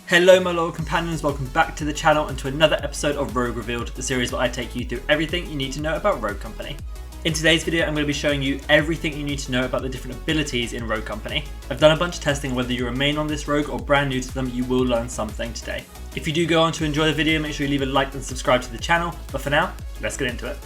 Hello my loyal companions, welcome back to the channel and to another episode of Rogue Revealed, the series where I take you through everything you need to know about Rogue Company. In today's video I'm going to be showing you everything you need to know about the different abilities in Rogue Company. I've done a bunch of testing, whether you remain on this rogue or brand new to them, you will learn something today. If you do go on to enjoy the video, make sure you leave a like and subscribe to the channel, but for now, let's get into it.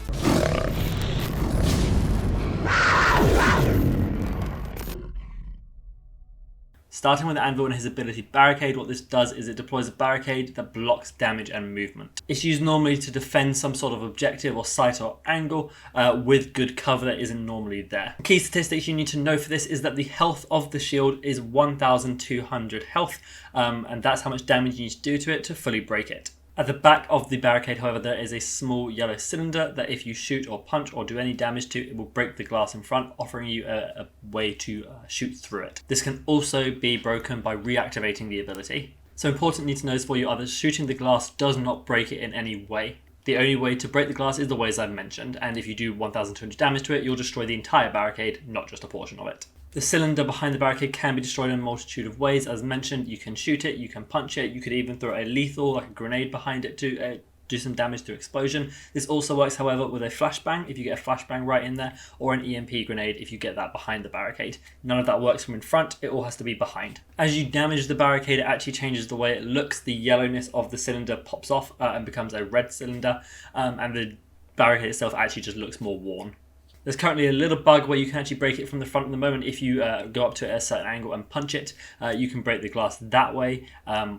Starting with Anvil and his ability Barricade, what this does is it deploys a barricade that blocks damage and movement. It's used normally to defend some sort of objective or site or angle with good cover that isn't normally there. The key statistics you need to know for this is that the health of the shield is 1200 health, and that's how much damage you need to do to it to fully break it. At the back of the barricade, however, there is a small yellow cylinder that if you shoot or punch or do any damage to, it will break the glass in front, offering you a way to shoot through it. This can also be broken by reactivating the ability. So important need to know for you are that shooting the glass does not break it in any way. The only way to break the glass is the ways I've mentioned, and if you do 1200 damage to it, you'll destroy the entire barricade, not just a portion of it. The cylinder behind the barricade can be destroyed in a multitude of ways. As mentioned, you can shoot it, you can punch it, you could even throw a lethal, like a grenade behind it to do some damage through explosion. This also works, however, with a flashbang, if you get a flashbang right in there, or an EMP grenade if you get that behind the barricade. None of that works from in front, it all has to be behind. As you damage the barricade, it actually changes the way it looks. The yellowness of the cylinder pops off and becomes a red cylinder, and the barricade itself actually just looks more worn. There's currently a little bug where you can actually break it from the front at the moment. If you go up to it at a certain angle and punch it, you can break the glass that way,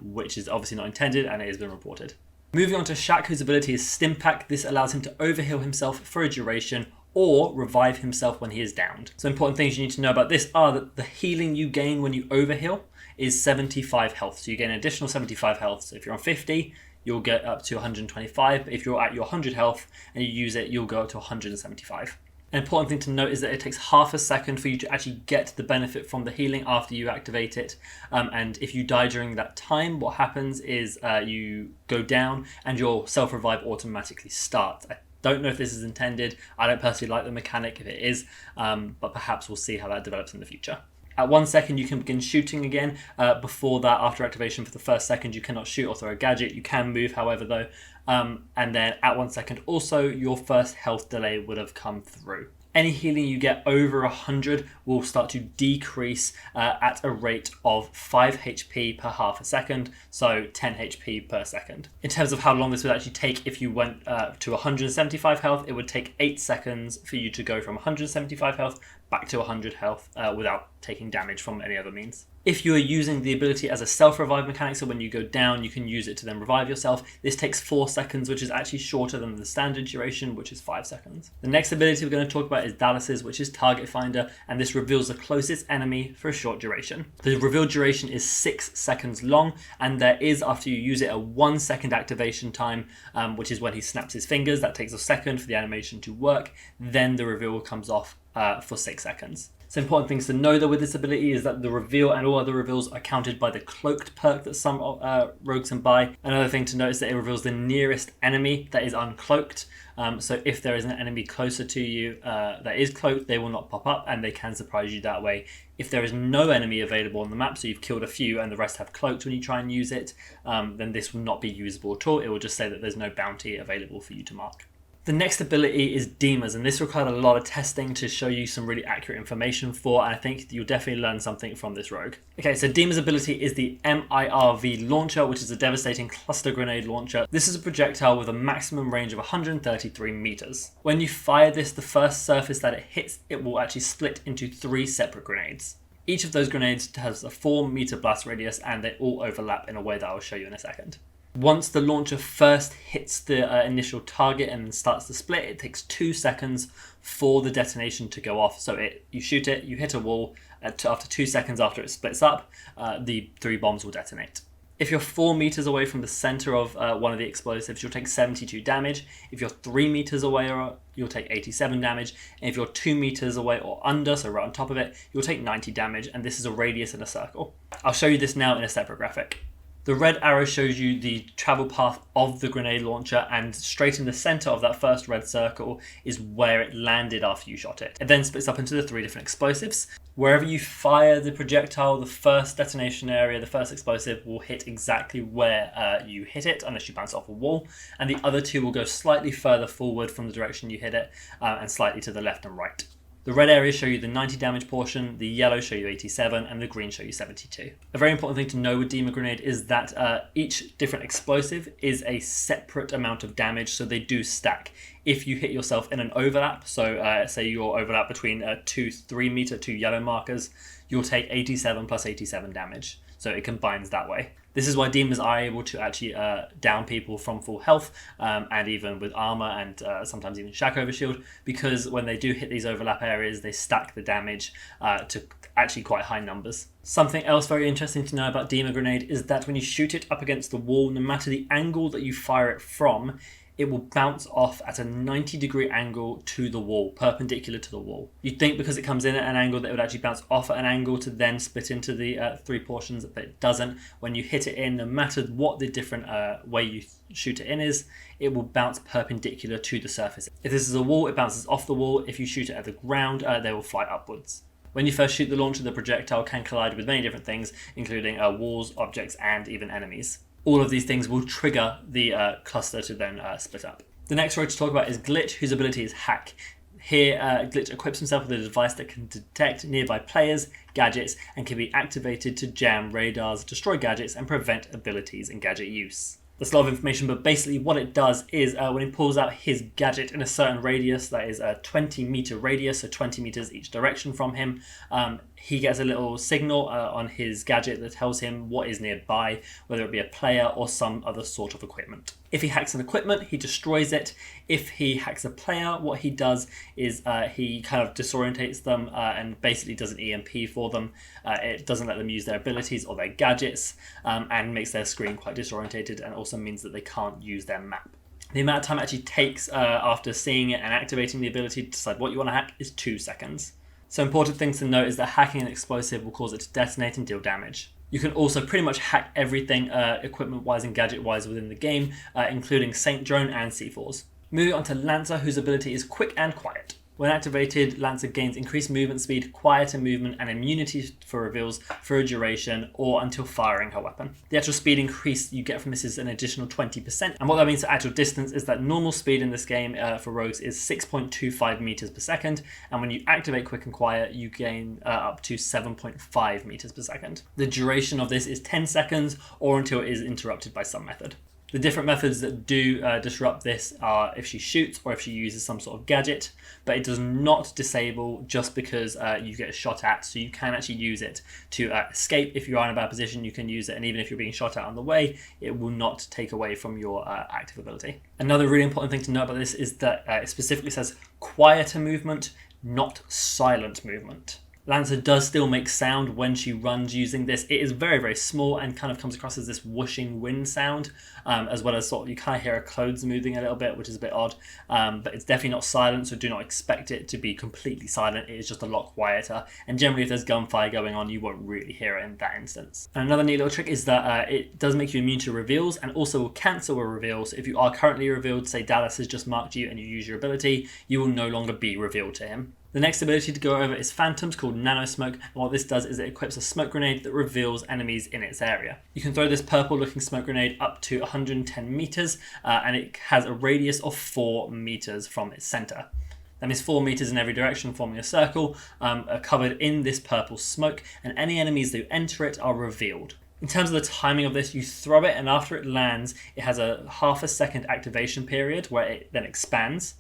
which is obviously not intended, and it has been reported. Moving on to CHAAC, whose ability is Stimpack. This allows him to overheal himself for a duration or revive himself when he is downed. So important things you need to know about this are that the healing you gain when you overheal is 75 health. So you gain an additional 75 health. So if you're on 50, you'll get up to 125. But if you're at your 100 health and you use it, you'll go up to 175. An important thing to note is that it takes half a second for you to actually get the benefit from the healing after you activate it. And if you die during that time, what happens is you go down and your self-revive automatically starts. I don't know if this is intended. I don't personally like the mechanic if it is, but perhaps we'll see how that develops in the future. At 1 second, you can begin shooting again. Before that, after activation for the first second, you cannot shoot or throw a gadget. You can move, however, though. And then at 1 second, also, your first health delay would have come through. Any healing you get over 100 will start to decrease at a rate of 5 HP per half a second, so 10 HP per second. In terms of how long this would actually take, if you went to 175 health, it would take 8 seconds for you to go from 175 health back to 100 health without taking damage from any other means. If you are using the ability as a self-revive mechanic, so when you go down, you can use it to then revive yourself. This takes 4 seconds, which is actually shorter than the standard duration, which is 5 seconds. The next ability we're going to talk about is Dallas's, which is Target Finder, and this reveals the closest enemy for a short duration. The revealed duration is 6 seconds long, and there is, after you use it, a 1 second activation time, which is when he snaps his fingers. That takes a second for the animation to work. Then the reveal comes off for 6 seconds. So important things to know though with this ability is that the reveal and all other reveals are counted by the cloaked perk that some rogues can buy. Another thing to note is that it reveals the nearest enemy that is uncloaked. So if there is an enemy closer to you that is cloaked, they will not pop up and they can surprise you that way. If there is no enemy available on the map, so you've killed a few and the rest have cloaked when you try and use it, then this will not be usable at all. It will just say that there's no bounty available for you to mark. The next ability is DIMA's, and this required a lot of testing to show you some really accurate information for, and I think you'll definitely learn something from this rogue. Okay, so DIMA's ability is the MIRV launcher, which is a devastating cluster grenade launcher. This is a projectile with a maximum range of 133 meters. When you fire this, the first surface that it hits, it will actually split into 3 separate grenades. Each of those grenades has a 4 meter blast radius, and they all overlap in a way that I'll show you in a second. Once the launcher first hits the initial target and starts to split, it takes 2 seconds for the detonation to go off. So you shoot it, you hit a wall, after 2 seconds after it splits up, the 3 bombs will detonate. If you're 4 meters away from the center of one of the explosives, you'll take 72 damage. If you're 3 meters away, you'll take 87 damage. And if you're 2 meters away or under, so right on top of it, you'll take 90 damage. And this is a radius in a circle. I'll show you this now in a separate graphic. The red arrow shows you the travel path of the grenade launcher, and straight in the center of that first red circle is where it landed after you shot it. It then splits up into the 3 different explosives. Wherever you fire the projectile, the first detonation area, the first explosive will hit exactly where you hit it, unless you bounce off a wall, and the other 2 will go slightly further forward from the direction you hit it, and slightly to the left and right. The red areas show you the 90 damage portion, the yellow show you 87, and the green show you 72. A very important thing to know with DIMA grenade is that each different explosive is a separate amount of damage, so they do stack. If you hit yourself in an overlap, so say your overlap between 2 3-meter, 2 yellow markers, you'll take 87 plus 87 damage. So it combines that way. This is why demons are able to actually down people from full health, and even with armor, and sometimes even CHAAC overshield, because when they do hit these overlap areas, they stack the damage to actually quite high numbers. Something else very interesting to know about DIMA grenade is that when you shoot it up against the wall, no matter the angle that you fire it from, it will bounce off at a 90-degree angle to the wall, perpendicular to the wall. You'd think because it comes in at an angle that it would actually bounce off at an angle to then split into the 3 portions, but it doesn't. When you hit it in, no matter what the different way you shoot it in is, it will bounce perpendicular to the surface. If this is a wall, it bounces off the wall. If you shoot it at the ground, they will fly upwards. When you first shoot the launcher, the projectile can collide with many different things, including walls, objects, and even enemies. All of these things will trigger the cluster to then split up. The next rogue to talk about is Glitch, whose ability is Hack. Here, Glitch equips himself with a device that can detect nearby players, gadgets, and can be activated to jam radars, destroy gadgets, and prevent abilities and gadget use. There's a lot of information, but basically what it does is when he pulls out his gadget in a certain radius, that is a 20-meter radius, so 20 meters each direction from him, he gets a little signal on his gadget that tells him what is nearby, whether it be a player or some other sort of equipment. If he hacks an equipment, he destroys it. If he hacks a player, what he does is he kind of disorientates them and basically does an EMP for them. It doesn't let them use their abilities or their gadgets, and makes their screen quite disorientated, and also means that they can't use their map. The amount of time it actually takes after seeing it and activating the ability to decide what you want to hack is 2 seconds. So important things to note is that hacking an explosive will cause it to detonate and deal damage. You can also pretty much hack everything equipment-wise and gadget-wise within the game, including Saint Drone and C4s. Moving on to Lancer, whose ability is Quick and Quiet. When activated, Lancer gains increased movement speed, quieter movement, and immunity for reveals for a duration or until firing her weapon. The actual speed increase you get from this is an additional 20%, and what that means for actual distance is that normal speed in this game for rogues is 6.25 meters per second, and when you activate Quick and Quiet, you gain up to 7.5 meters per second. The duration of this is 10 seconds or until it is interrupted by some method. The different methods that do disrupt this are if she shoots or if she uses some sort of gadget, but it does not disable just because you get shot at, so you can actually use it to escape. If you are in a bad position, you can use it, and even if you're being shot at on the way, it will not take away from your active ability. Another really important thing to note about this is that it specifically says quieter movement, not silent movement. Lancer does still make sound when she runs using this. It is very, very small and kind of comes across as this whooshing wind sound, as well as sort of you kind of hear her clothes moving a little bit, which is a bit odd, but it's definitely not silent, so do not expect it to be completely silent. It is just a lot quieter, and generally if there's gunfire going on, you won't really hear it in that instance. And another neat little trick is that it does make you immune to reveals, and also will cancel a reveal. So if you are currently revealed, say Dallas has just marked you and you use your ability, you will no longer be revealed to him. The next ability to go over is Phantoms, called Nano Smoke, and what this does is it equips a smoke grenade that reveals enemies in its area. You can throw this purple looking smoke grenade up to 110 meters, and it has a radius of 4 meters from its center. That means 4 meters in every direction, forming a circle, are covered in this purple smoke, and any enemies that enter it are revealed. In terms of the timing of this, you throw it, and after it lands, it has a half a second activation period where it then expands.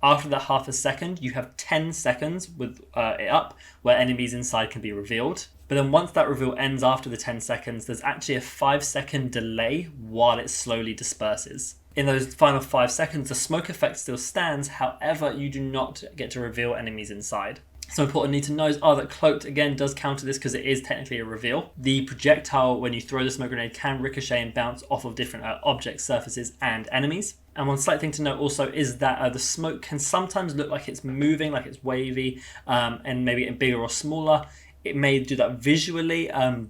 After that half a second, you have 10 seconds with it up where enemies inside can be revealed. But then once that reveal ends after the 10 seconds, there's actually a 5-second delay while it slowly disperses. In those final 5 seconds, the smoke effect still stands, however, you do not get to reveal enemies inside. Some important need to know are that Cloaked again does counter this because it is technically a reveal. The projectile, when you throw the smoke grenade, can ricochet and bounce off of different objects, surfaces, and enemies. And one slight thing to note also is that the smoke can sometimes look like it's moving, like it's wavy, and maybe getting bigger or smaller. It may do that visually,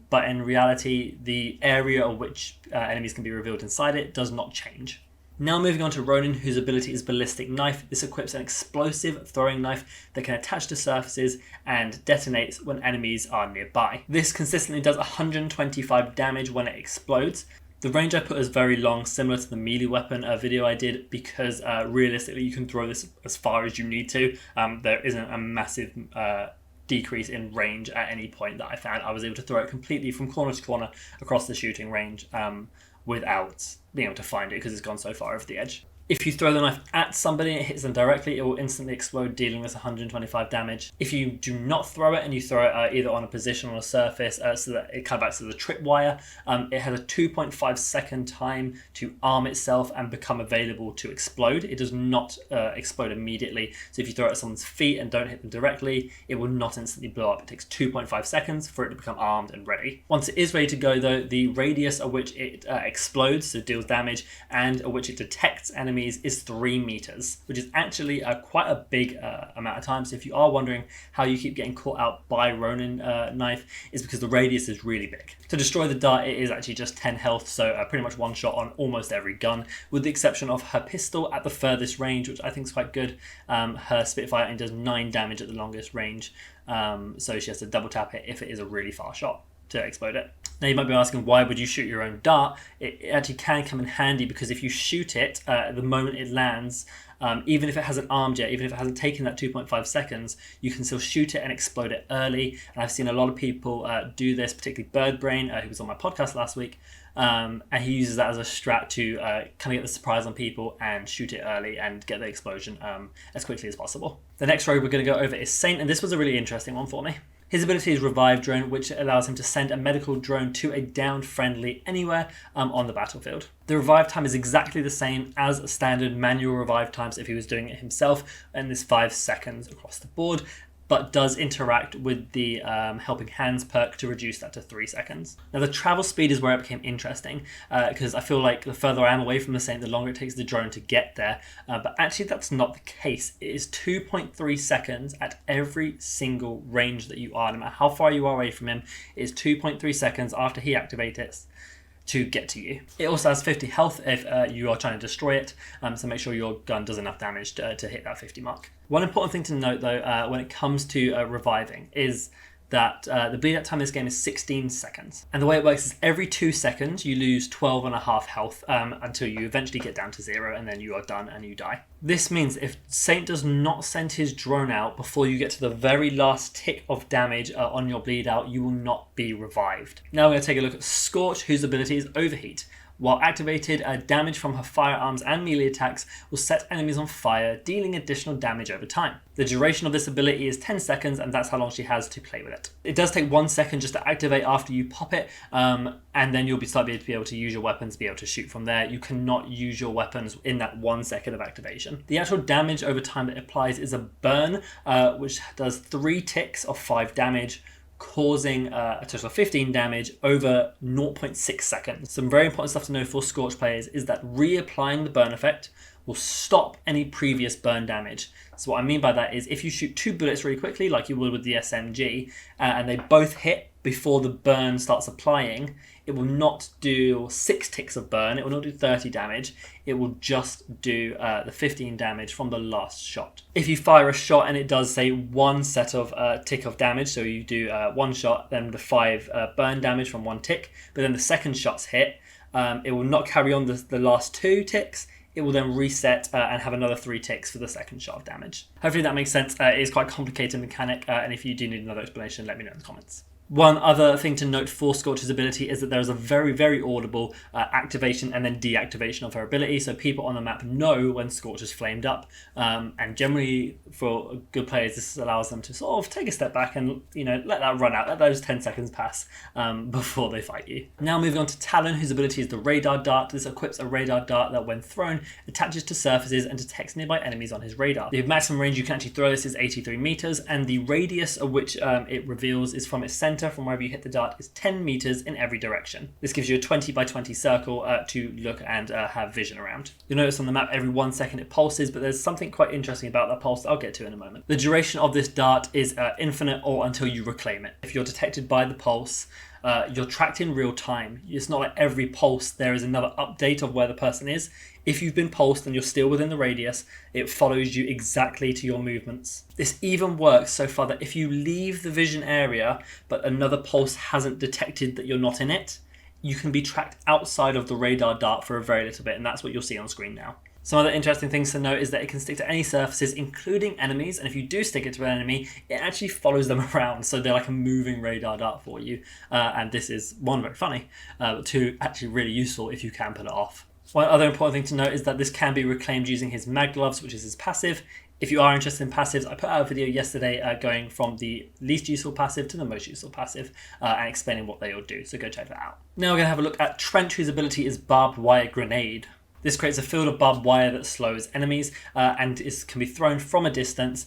but in reality, the area of which enemies can be revealed inside it does not change. Now moving on to Ronin, whose ability is Ballistic Knife. This equips an explosive throwing knife that can attach to surfaces and detonates when enemies are nearby. This consistently does 125 damage when it explodes. The range I put is very long, similar to the melee weapon video I did, because realistically you can throw this as far as you need to. There isn't a massive decrease in range at any point that I found. I was able to throw it completely from corner to corner across the shooting range without being able to find it because it's gone so far over the edge. If you throw the knife at somebody and it hits them directly, it will instantly explode, dealing this 125 damage. If you do not throw it and you throw it either on a position or a surface, so that it kind of acts as a tripwire, it has a 2.5 second time to arm itself and become available to explode. It does not explode immediately. So if you throw it at someone's feet and don't hit them directly, it will not instantly blow up. It takes 2.5 seconds for it to become armed and ready. Once it is ready to go though, the radius at which it explodes, so deals damage, and at which it detects enemies is 3 meters, which is actually quite a big amount of time. So if you are wondering how you keep getting caught out by Ronin knife, is because the radius is really big. To destroy the dart, it is actually just 10 health, so pretty much one shot on almost every gun, with the exception of her pistol at the furthest range, which I think is quite good. Her Spitfire only does 9 damage at the longest range, so she has to double tap it if it is a really far shot to explode it. Now you might be asking, why would you shoot your own dart? It actually can come in handy because if you shoot it the moment it lands, even if it hasn't armed yet, even if it hasn't taken that 2.5 seconds, you can still shoot it and explode it early. And I've seen a lot of people do this, particularly Birdbrain, who was on my podcast last week, and he uses that as a strat to kind of get the surprise on people and shoot it early and get the explosion as quickly as possible. The next rogue we're going to go over is Saint, and this was a really interesting one for me. His ability is Revive Drone, which allows him to send a medical drone to a downed friendly anywhere on the battlefield. The revive time is exactly the same as standard manual revive times if he was doing it himself, and this 5 seconds across the board, but does interact with the Helping Hands perk to reduce that to 3 seconds. Now the travel speed is where it became interesting, because I feel like the further I am away from the Saint, the longer it takes the drone to get there, but actually that's not the case. It is 2.3 seconds at every single range that you are, no matter how far you are away from him. It is 2.3 seconds after he activates it to get to you. It also has 50 health if you are trying to destroy it, so make sure your gun does enough damage to hit that 50 mark. One important thing to note though when it comes to reviving is that the bleed out time in this game is 16 seconds. And the way it works is every 2 seconds you lose 12.5 health until you eventually get down to 0, and then you are done and you die. This means if Saint does not send his drone out before you get to the very last tick of damage on your bleed out, you will not be revived. Now we're going to take a look at Scorch, whose ability is Overheat. While activated, damage from her firearms and melee attacks will set enemies on fire, dealing additional damage over time. The duration of this ability is 10 seconds, and that's how long she has to play with it. It does take 1 second just to activate after you pop it, and then you'll start to be able to use your weapons, be able to shoot from there. You cannot use your weapons in that 1 second of activation. The actual damage over time that it applies is a burn, which does 3 ticks of 5 damage, causing a total of 15 damage over 0.6 seconds. Some very important stuff to know for Scorch players is that reapplying the burn effect will stop any previous burn damage. So what I mean by that is if you shoot 2 bullets really quickly, like you would with the SMG, and they both hit before the burn starts applying, it will not do 6 ticks of burn, it will not do 30 damage, it will just do the 15 damage from the last shot. If you fire a shot and it does say 1 set of tick of damage, so you do 1 shot, then the 5 burn damage from 1 tick, but then the second shot's hit, it will not carry on the last 2 ticks, it will then reset and have another 3 ticks for the second shot of damage. Hopefully that makes sense. It is quite a complicated mechanic, and if you do need another explanation, let me know in the comments. One other thing to note for Scorch's ability is that there is a very, very audible activation and then deactivation of her ability, so people on the map know when Scorch has flamed up, and generally for good players this allows them to sort of take a step back and let that run out, let those 10 seconds pass before they fight you. Now moving on to Talon, whose ability is the Radar Dart. This equips a radar dart that when thrown attaches to surfaces and detects nearby enemies on his radar. The maximum range you can actually throw this is 83 meters, and the radius of which it reveals is from its center center from wherever you hit the dart is 10 meters in every direction. This gives you a 20 by 20 circle to look and have vision around. You'll notice on the map every 1 second it pulses, but there's something quite interesting about that pulse that I'll get to in a moment. The duration of this dart is infinite or until you reclaim it. If you're detected by the pulse, you're tracked in real time. It's not like every pulse there is another update of where the person is. If you've been pulsed and you're still within the radius, it follows you exactly to your movements. This even works so far that if you leave the vision area but another pulse hasn't detected that you're not in it, you can be tracked outside of the radar dart for a very little bit, and that's what you'll see on screen now. Some other interesting things to note is that it can stick to any surfaces, including enemies, and if you do stick it to an enemy, it actually follows them around, so they're like a moving radar dart for you. And this is, one, very funny, but two, actually really useful if you can pull it off. One other important thing to note is that this can be reclaimed using his mag gloves, which is his passive. If you are interested in passives, I put out a video yesterday going from the least useful passive to the most useful passive and explaining what they all do, so go check that out. Now we're going to have a look at Trench, whose ability is Barbed Wire Grenade. This creates a field of barbed wire that slows enemies and can be thrown from a distance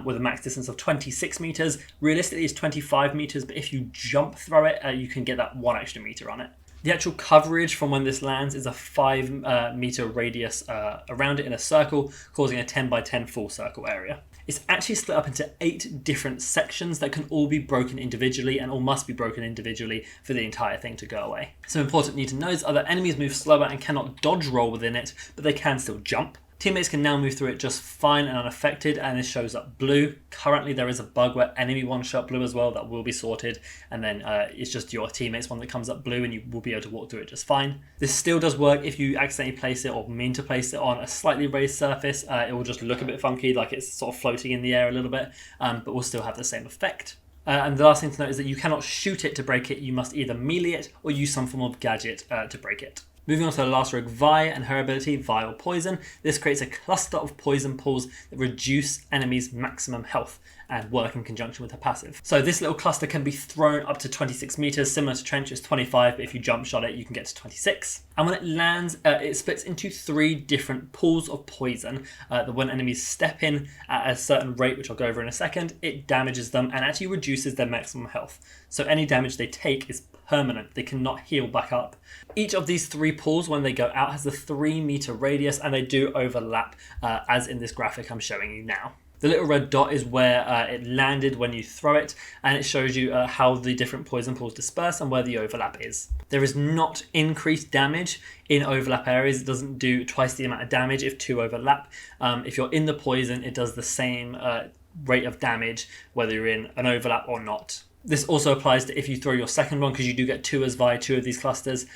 with a max distance of 26 meters. Realistically, it's 25 meters, but if you jump throw it, you can get that 1 extra meter on it. The actual coverage from when this lands is a 5 meter radius around it in a circle, causing a 10 by 10 full circle area. It's actually split up into 8 different sections that can all be broken individually and all must be broken individually for the entire thing to go away. Some important need to know is other enemies move slower and cannot dodge roll within it, but they can still jump. Teammates can now move through it just fine and unaffected, and this shows up blue. Currently there is a bug where enemy ones show up blue as well. That will be sorted, and then it's just your teammates one that comes up blue and you will be able to walk through it just fine. This still does work if you accidentally place it or mean to place it on a slightly raised surface. It will just look a bit funky, like it's sort of floating in the air a little bit, but will still have the same effect. And the last thing to note is that you cannot shoot it to break it. You must either melee it or use some form of gadget to break it. Moving on to the last rogue, Vi, and her ability, Vile Poison. This creates a cluster of poison pools that reduce enemies' maximum health and work in conjunction with her passive. So this little cluster can be thrown up to 26 meters, similar to Trench is 25, but if you jump shot it, you can get to 26. And when it lands, it splits into 3 different pools of poison that when enemies step in at a certain rate, which I'll go over in a second, it damages them and actually reduces their maximum health. So any damage they take is permanent. They cannot heal back up. Each of these 3 pools, when they go out, has a 3 meter radius, and they do overlap as in this graphic I'm showing you now. The little red dot is where it landed when you throw it, and it shows you how the different poison pools disperse and where the overlap is. There is not increased damage in overlap areas. It doesn't do twice the amount of damage if 2 overlap. If you're in the poison, it does the same rate of damage whether you're in an overlap or not. This also applies to if you throw your second one, because you do get 2 as Vi, 2 of these clusters.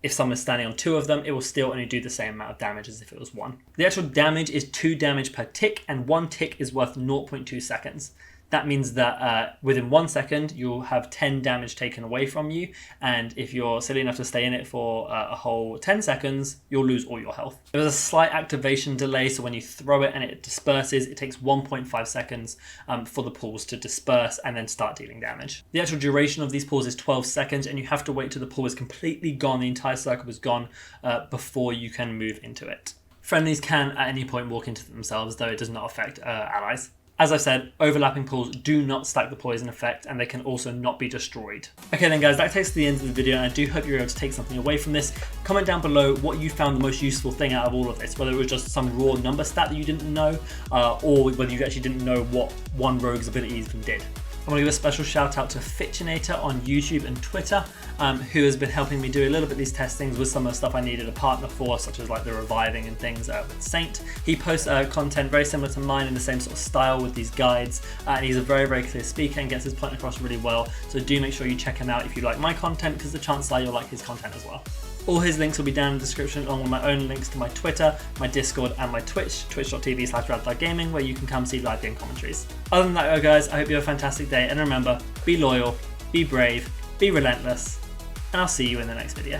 If someone's standing on 2 of them, it will still only do the same amount of damage as if it was 1. The actual damage is 2 damage per tick, and 1 tick is worth 0.2 seconds. That means that within 1 second, you'll have 10 damage taken away from you. And if you're silly enough to stay in it for a whole 10 seconds, you'll lose all your health. There's a slight activation delay, so when you throw it and it disperses, it takes 1.5 seconds for the pools to disperse and then start dealing damage. The actual duration of these pools is 12 seconds, and you have to wait till the pool is completely gone, the entire circle is gone, before you can move into it. Friendlies can at any point walk into themselves, though it does not affect allies. As I said, overlapping pools do not stack the poison effect, and they can also not be destroyed. Okay then guys, that takes us to the end of the video, and I do hope you're able to take something away from this. Comment down below what you found the most useful thing out of all of this, whether it was just some raw number stat that you didn't know, or whether you actually didn't know what one rogue's ability even did. I want to give a special shout out to Fitchinator on YouTube and Twitter, who has been helping me do a little bit of these testings with some of the stuff I needed a partner for, such as like the reviving and things with Saint. He posts content very similar to mine in the same sort of style with these guides, and he's a very, very clear speaker and gets his point across really well. So do make sure you check him out if you like my content, because the chances are you'll like his content as well. All his links will be down in the description, along with my own links to my Twitter, my Discord, and my Twitch, twitch.tv/radflaggaming, where you can come see live game commentaries. Other than that, guys, I hope you have a fantastic day, and remember, be loyal, be brave, be relentless, and I'll see you in the next video.